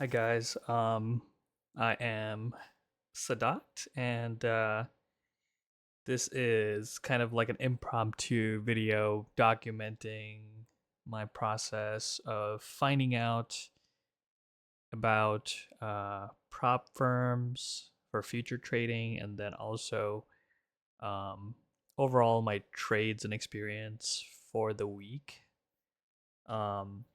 Hi guys. I am Sadat, and this is kind of like an impromptu video documenting my process of finding out about prop firms for future trading, and then also um, overall my trades and experience for the week. Um,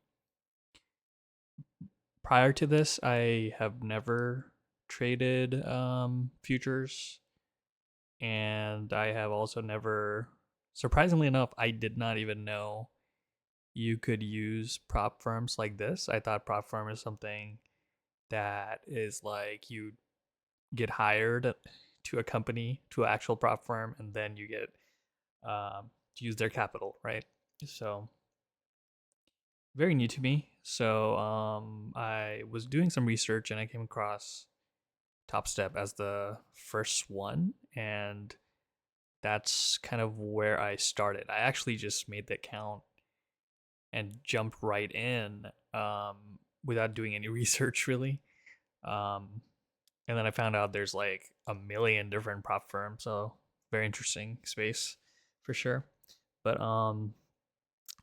Prior to this, I have never traded futures, and I have also never, surprisingly enough, I did not even know you could use prop firms like this. I thought prop firm is something that is like you get hired to a company, to an actual prop firm, and then you get to use their capital, right? So very new to me. So I was doing some research and I came across Topstep as the first one, and that's kind of where I started. I actually just made the account and jumped right in without doing any research really. Um, and then I found out there's like a million different prop firms, so very interesting space for sure. But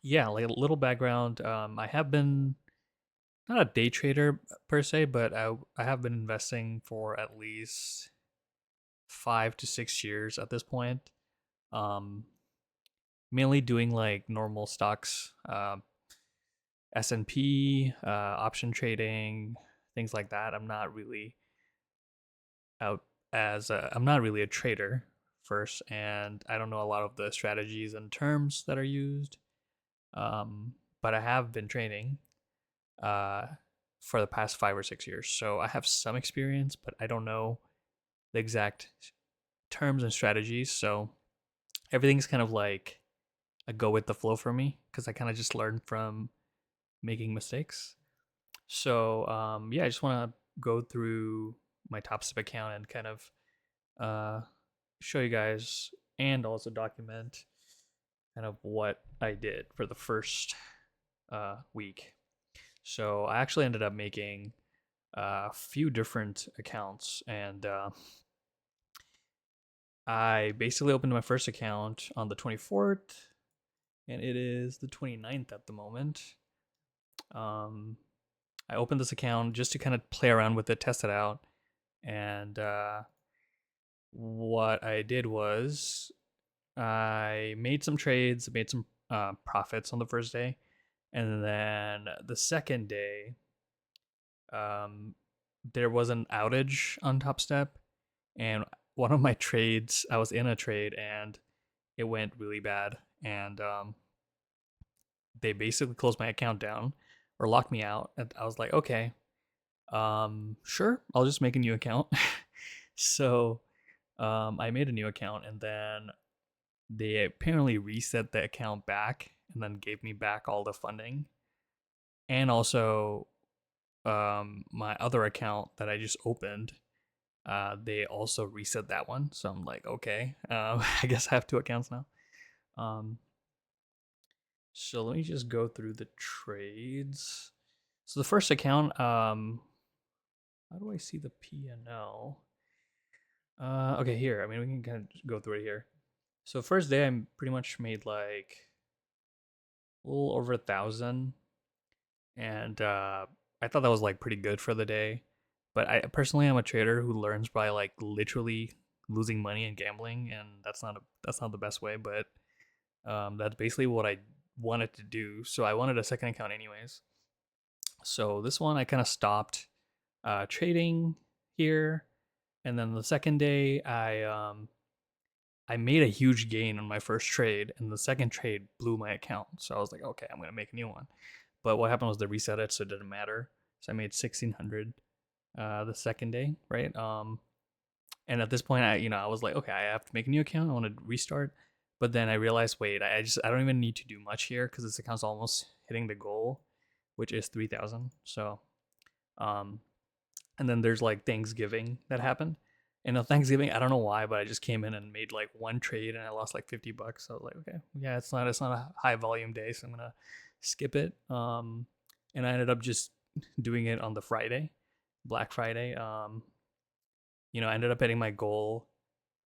yeah, like a little background. I have been not a day trader per se, but I have been investing for at least 5 to 6 years at this point. Um, Mainly doing like normal stocks, S&P, option trading, things like that. I'm not really out I'm not really a trader first, and I don't know a lot of the strategies and terms that are used. Um, but I have been trading uh, for the past 5 or 6 years, so I have some experience, but I don't know the exact terms and strategies. So everything's kind of like a go with the flow for me because I kind of just learned from making mistakes. So yeah, I just want to go through my Topstep account and kind of uh, show you guys and also document kind of what I did for the first week. So I actually ended up making a few different accounts, and I basically opened my first account on the 24th, and it is the 29th at the moment. Um, I opened this account just to kind of play around with it, test it out, and what I did was I made some trades, made some profits on the first day, and then the second day, um, there was an outage on Topstep, and one of my trades, I was in a trade, and it went really bad, and they basically closed my account down or locked me out, and I was like, okay, sure, I'll just make a new account. So I made a new account, and then they apparently reset the account back and then gave me back all the funding. And also, my other account that I just opened, they also reset that one. So I'm like, okay, I guess I have two accounts now. Um, so let me just go through the trades. So the first account, how do I see the P and L? Okay, here. I mean, we can kind of go through it here. So first day, I pretty much made like a little over 1,000, and I thought that was like pretty good for the day. But I personally am a trader who learns by like literally losing money and gambling, and that's not the best way. But that's basically what I wanted to do. So I wanted a second account anyways. So this one I kind of stopped trading here, and then the second day I made a huge gain on my first trade, and the second trade blew my account. So I was like, okay, I'm gonna make a new one. But what happened was they reset it, so it didn't matter. So I made 1,600 the second day, right? And at this point, I was like, okay, I have to make a new account. I want to restart. But then I realized, wait, I don't even need to do much here because this account's almost hitting the goal, which is 3,000. So um, and then there's like Thanksgiving that happened. And on Thanksgiving, I don't know why, but I just came in and made like one trade and I lost like $50. So I was like, okay, yeah, it's not a high volume day, so I'm gonna skip it. And I ended up just doing it on the Friday. Black Friday. I ended up hitting my goal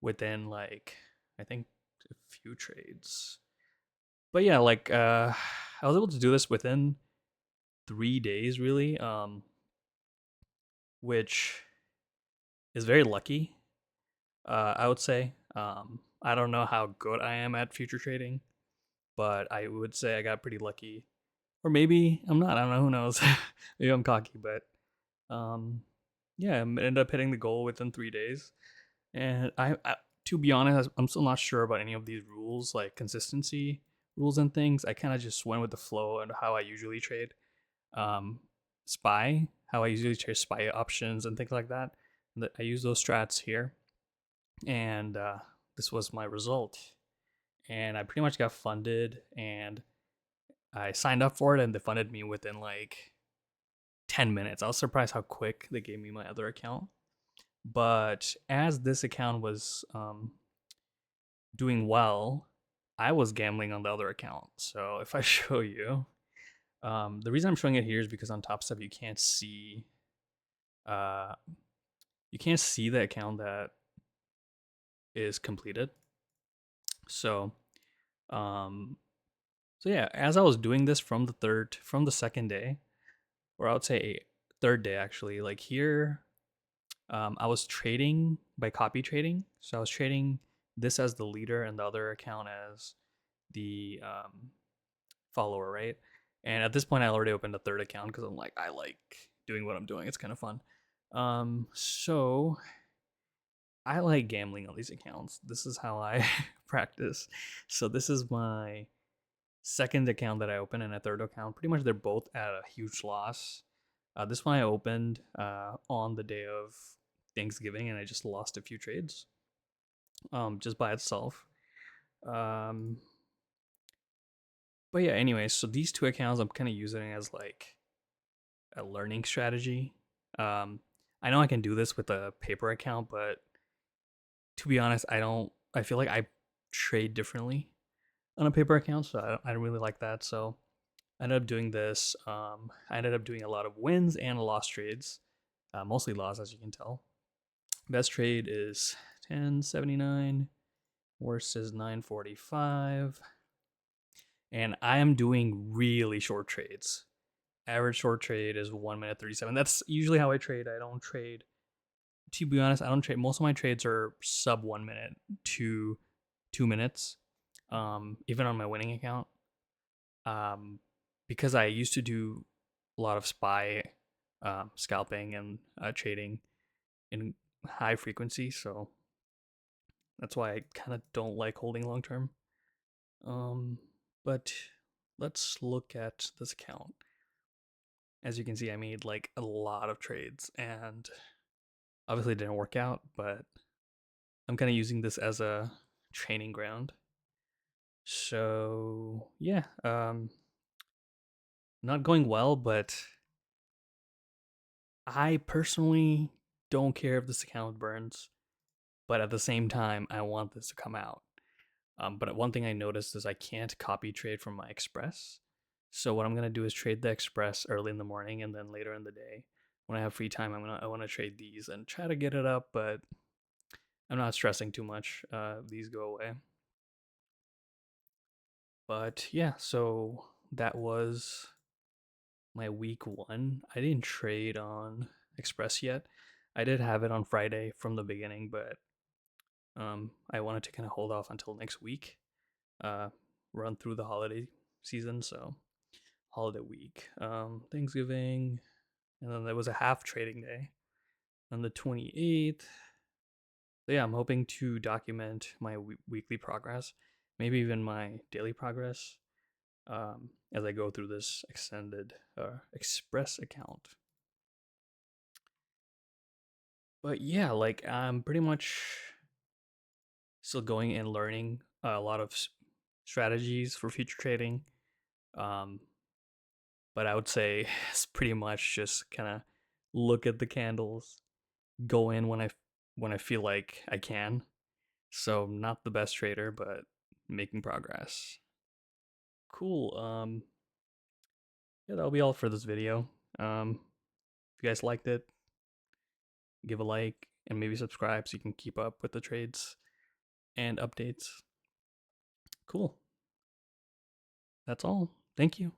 within like I think a few trades. But yeah, like I was able to do this within 3 days really, which is very lucky. I would say. I don't know how good I am at future trading, but I would say I got pretty lucky. Or maybe I'm not. I don't know. Who knows? Maybe I'm cocky, but um, yeah, I ended up hitting the goal within 3 days. And to be honest, I'm still not sure about any of these rules, like consistency rules and things. I kind of just went with the flow and how I usually trade. Um, how I usually trade SPY options and things like that. I use those strats here, and this was my result. And I pretty much got funded, and I signed up for it, and they funded me within like 10 minutes. I was surprised how quick they gave me my other account. But as this account was doing well, I was gambling on the other account. So if I show you, the reason I'm showing it here is because on Topstep uh, you can't see the account that is completed. So um, so yeah, as I was doing this from the second day, or I would say third day actually, like here, I was trading by copy trading. So I was trading this as the leader and the other account as the follower, right? And at this point, I already opened a third account because I'm like, I like doing what I'm doing. It's kind of fun. So I like gambling on these accounts. This is how I practice. So this is my second account that I opened and a third account. Pretty much they're both at a huge loss. This one I opened on the day of Thanksgiving and I just lost a few trades just by itself. Um, but yeah, anyway, so these two accounts I'm kind of using as like a learning strategy. Um, I know I can do this with a paper account, but to be honest, I don't. I feel like I trade differently on a paper account, so I don't really like that. So I ended up doing this. I ended up doing a lot of wins and loss trades, mostly loss, as you can tell. Best trade is 1079, worst is 945, and I am doing really short trades. Average short trade is 1 minute 37. That's usually how I trade. I don't trade. To be honest, I don't trade. Most of my trades are sub 1 minute to 2 minutes. Even on my winning account, um, because I used to do a lot of spy scalping and trading in high frequency, so that's why I kind of don't like holding long term. Um, but let's look at this account. As you can see, I made like a lot of trades, and obviously it didn't work out, but I'm kind of using this as a training ground. So yeah, not going well, but I personally don't care if this account burns. But at the same time, I want this to come out. But one thing I noticed is I can't copy trade from my Express. So what I'm gonna do is trade the Express early in the morning, and then later in the day, when I have free time, I want to trade these and try to get it up. But I'm not stressing too much. These go away. But yeah, so that was my week one. I didn't trade on Express yet. I did have it on Friday from the beginning, but I wanted to kind of hold off until next week, uh, run through the holiday season. So holiday week, Thanksgiving, and then there was a half trading day on the 28th. So yeah, I'm hoping to document my weekly progress, maybe even my daily progress, as I go through this extended Express account. But yeah, like I'm pretty much still going and learning a lot of strategies for future trading. Um, but I would say it's pretty much just kind of look at the candles, go in when I feel like I can. So not the best trader, but making progress. Cool. Yeah, that'll be all for this video. If you guys liked it, give a like, and maybe subscribe so you can keep up with the trades and updates. Cool. That's all. Thank you.